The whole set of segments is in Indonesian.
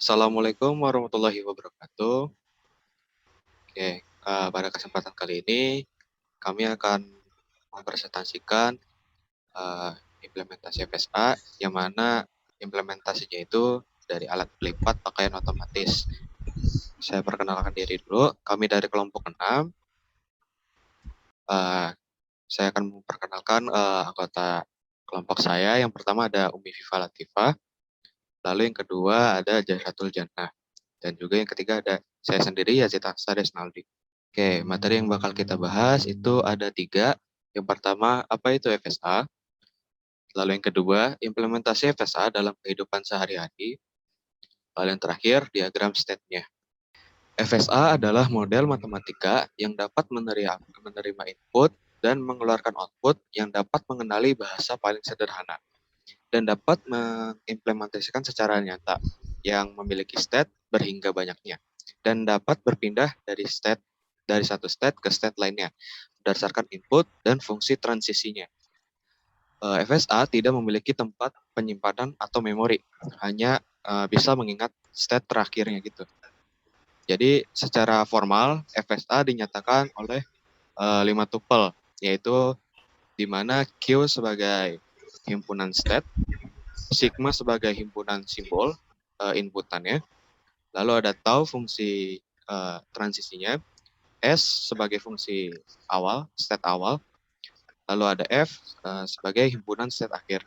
Assalamualaikum warahmatullahi wabarakatuh. Oke, pada kesempatan kali ini kami akan mempresentasikan eh, implementasi FSA, yang mana implementasinya itu dari alat pelipat pakaian otomatis. Saya perkenalkan diri dulu, kami dari kelompok 6. Eh, saya akan memperkenalkan anggota kelompok saya. Yang pertama ada Umi Viva Latifah, lalu yang kedua ada Jahatul Jannah, dan juga yang ketiga ada saya sendiri Yazid Aksa Desnaldi. Oke, materi yang bakal kita bahas itu ada 3. Yang pertama, apa itu FSA? Lalu yang kedua, implementasi FSA dalam kehidupan sehari-hari. Lalu yang terakhir, diagram state-nya. FSA adalah model matematika yang dapat menerima input dan mengeluarkan output yang dapat mengenali bahasa paling sederhana dan dapat mengimplementasikan secara nyata yang memiliki state berhingga banyaknya dan dapat berpindah dari satu state ke state lainnya berdasarkan input dan fungsi transisinya. FSA tidak memiliki tempat penyimpanan atau memori, hanya bisa mengingat state terakhirnya gitu. Jadi secara formal FSA dinyatakan oleh 5 tuple, yaitu di mana Q sebagai himpunan state, sigma sebagai himpunan simbol inputannya, lalu ada tau fungsi transisinya, S sebagai fungsi awal, state awal, lalu ada F sebagai himpunan state akhir.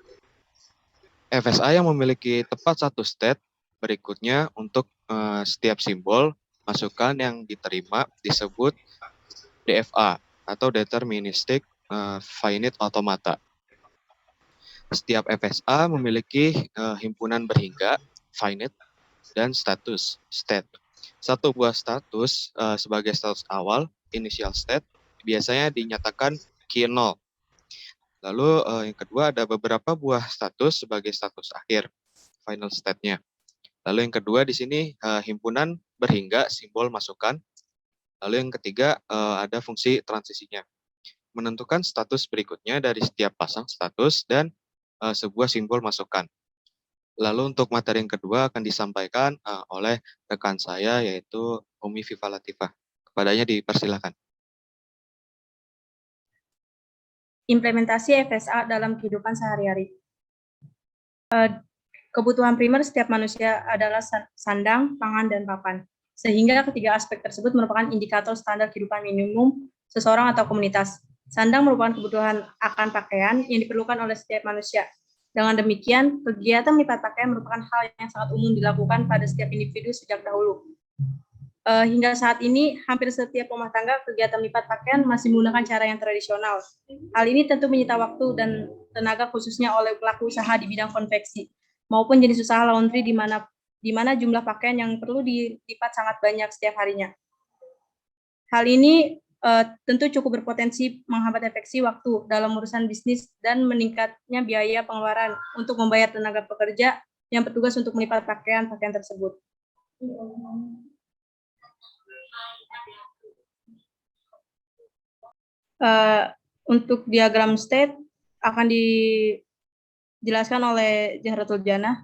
FSA yang memiliki tepat satu state berikutnya untuk setiap simbol masukan yang diterima disebut DFA atau Deterministic Finite Automata. Setiap FSA memiliki himpunan berhingga, finite, dan status, state. Satu buah status sebagai status awal, initial state, biasanya dinyatakan key 0. Lalu yang kedua ada beberapa buah status sebagai status akhir, final state-nya. Lalu yang kedua di sini himpunan berhingga simbol masukan. Lalu yang ketiga ada fungsi transisinya. Menentukan status berikutnya dari setiap pasang status dan sebuah simbol masukan. Lalu untuk materi yang kedua akan disampaikan oleh rekan saya yaitu Umi Viva Latifah. Kepadanya dipersilakan. Implementasi FSA dalam kehidupan sehari-hari. Kebutuhan primer setiap manusia adalah sandang, pangan, dan papan. Sehingga ketiga aspek tersebut merupakan indikator standar kehidupan minimum seseorang atau komunitas. Sandang merupakan kebutuhan akan pakaian yang diperlukan oleh setiap manusia. Dengan demikian, kegiatan melipat pakaian merupakan hal yang sangat umum dilakukan pada setiap individu sejak dahulu. Hingga saat ini, hampir setiap rumah tangga kegiatan lipat pakaian masih menggunakan cara yang tradisional. Hal ini tentu menyita waktu dan tenaga khususnya oleh pelaku usaha di bidang konveksi, maupun jenis usaha laundry di mana jumlah pakaian yang perlu dilipat sangat banyak setiap harinya. Hal ini tentu cukup berpotensi menghambat efektif waktu dalam urusan bisnis dan meningkatnya biaya pengeluaran untuk membayar tenaga pekerja yang bertugas untuk melipat pakaian tersebut. Untuk diagram state akan dijelaskan oleh Jahratul Jannah.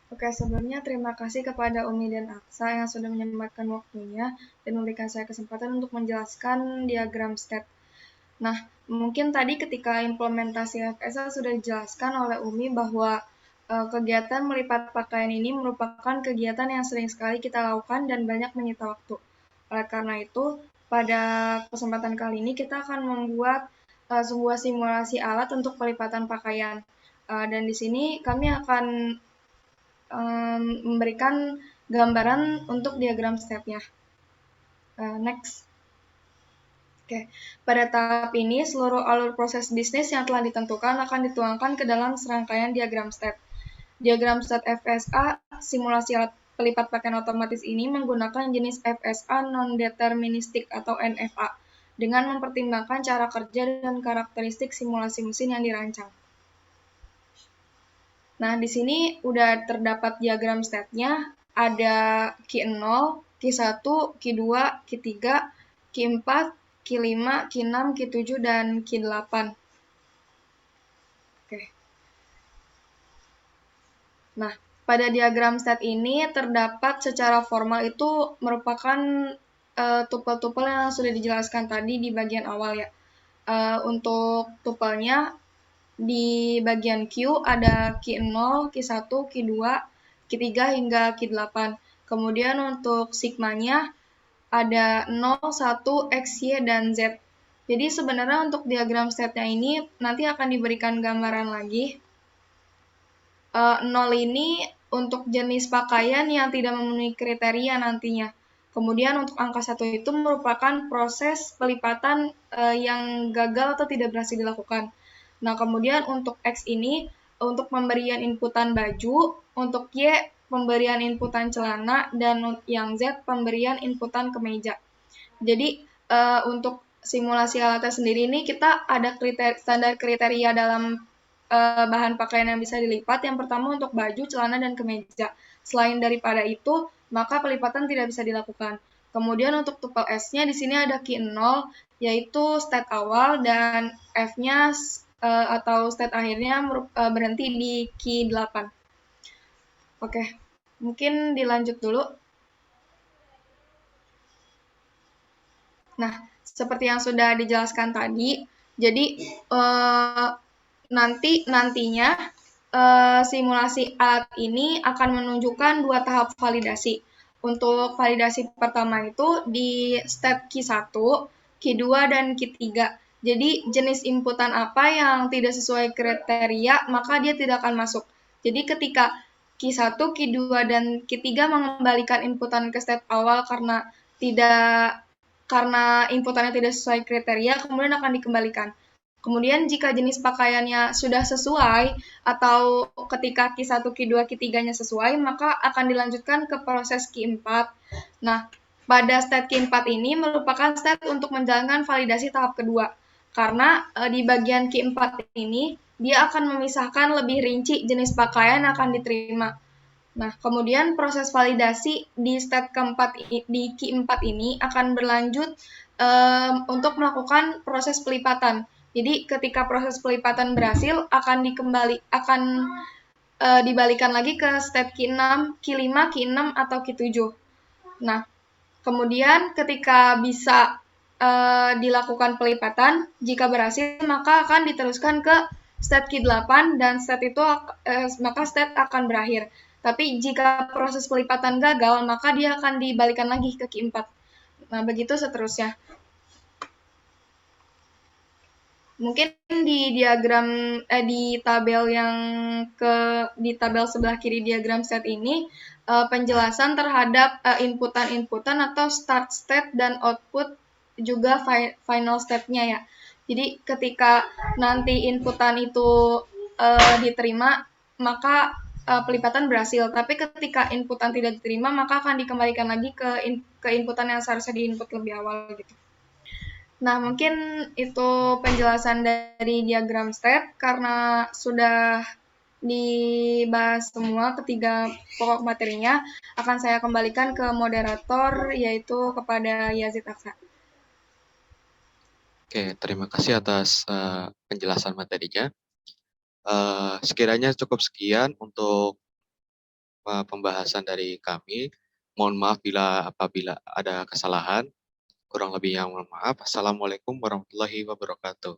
Oke, sebelumnya terima kasih kepada Umi dan Aksa yang sudah menyempatkan waktunya dan memberikan saya kesempatan untuk menjelaskan diagram state. Nah, mungkin tadi ketika implementasi FSA sudah dijelaskan oleh Umi bahwa kegiatan melipat pakaian ini merupakan kegiatan yang sering sekali kita lakukan dan banyak menyita waktu. Oleh karena itu, pada kesempatan kali ini kita akan membuat sebuah simulasi alat untuk pelipatan pakaian. Dan di sini kami akan memberikan gambaran untuk diagram step-nya. Next. Oke, pada tahap ini seluruh alur proses bisnis yang telah ditentukan akan dituangkan ke dalam serangkaian diagram step. Diagram step FSA, simulasi alat pelipat pakaian otomatis ini menggunakan jenis FSA non-deterministik atau NFA dengan mempertimbangkan cara kerja dan karakteristik simulasi mesin yang dirancang. Nah, di sini udah terdapat diagram state-nya, ada Q0, Q1, Q2, Q3, Q4, Q5, Q6, Q7, dan Q8. Oke. Nah, pada diagram state ini terdapat secara formal itu merupakan tupel-tupel yang sudah dijelaskan tadi di bagian awal ya. Untuk tupelnya di bagian Q ada Q0, Q1, Q2, Q3 hingga Q8. Kemudian untuk sigmanya ada 0, 1, X, Y, dan Z. Jadi sebenarnya untuk diagram state-nya ini nanti akan diberikan gambaran lagi. 0 ini untuk jenis pakaian yang tidak memenuhi kriteria nantinya. Kemudian untuk angka 1 itu merupakan proses pelipatan yang gagal atau tidak berhasil dilakukan. Nah, kemudian untuk X ini untuk pemberian inputan baju, untuk Y pemberian inputan celana, dan yang Z pemberian inputan kemeja. Jadi untuk simulasi alatnya sendiri ini kita ada standar kriteria dalam bahan pakaian yang bisa dilipat. Yang pertama untuk baju, celana, dan kemeja. Selain daripada itu, maka pelipatan tidak bisa dilakukan. Kemudian untuk tupel S-nya di sini ada Q0, yaitu state awal, dan F-nya atau state akhirnya berhenti di Q8. Oke, mungkin dilanjut dulu. Nah, seperti yang sudah dijelaskan tadi, jadi nantinya simulasi alat ini akan menunjukkan 2 tahap validasi. Untuk validasi pertama itu di step Q1, Q2, dan Q3. Jadi jenis inputan apa yang tidak sesuai kriteria, maka dia tidak akan masuk. Jadi ketika Q1, Q2, dan Q3 mengembalikan inputan ke step awal karena inputannya tidak sesuai kriteria, kemudian akan dikembalikan. Kemudian jika jenis pakaiannya sudah sesuai atau ketika Q1, Q2, Q3-nya sesuai, maka akan dilanjutkan ke proses Q4. Nah, pada step Q4 ini merupakan step untuk menjalankan validasi tahap kedua. Karena di bagian Q4 ini, dia akan memisahkan lebih rinci jenis pakaian yang akan diterima. Nah, kemudian proses validasi di step keempat di Q4 ini akan berlanjut untuk melakukan proses pelipatan. Jadi ketika proses pelipatan berhasil akan dibalikan lagi ke step Q6, Q5, Q6 atau Q7. Nah, kemudian ketika bisa dilakukan pelipatan, jika berhasil maka akan diteruskan ke step Q8 dan maka step akan berakhir. Tapi jika proses pelipatan gagal, maka dia akan dibalikan lagi ke Q4. Nah, begitu seterusnya. Mungkin di tabel di tabel sebelah kiri diagram state ini penjelasan terhadap inputan atau start state dan output juga final state-nya ya. Jadi ketika nanti inputan itu diterima, maka pelipatan berhasil. Tapi ketika inputan tidak diterima, maka akan dikembalikan lagi ke inputan yang seharusnya diinput lebih awal gitu. Nah, mungkin itu penjelasan dari diagram state karena sudah dibahas semua ketiga pokok materinya, akan saya kembalikan ke moderator yaitu kepada Yazid Aksa. Oke, terima kasih atas penjelasan materinya. Sekiranya cukup sekian untuk pembahasan dari kami. Mohon maaf apabila ada kesalahan. Kurang lebihnya mohon maaf. Assalamualaikum warahmatullahi wabarakatuh.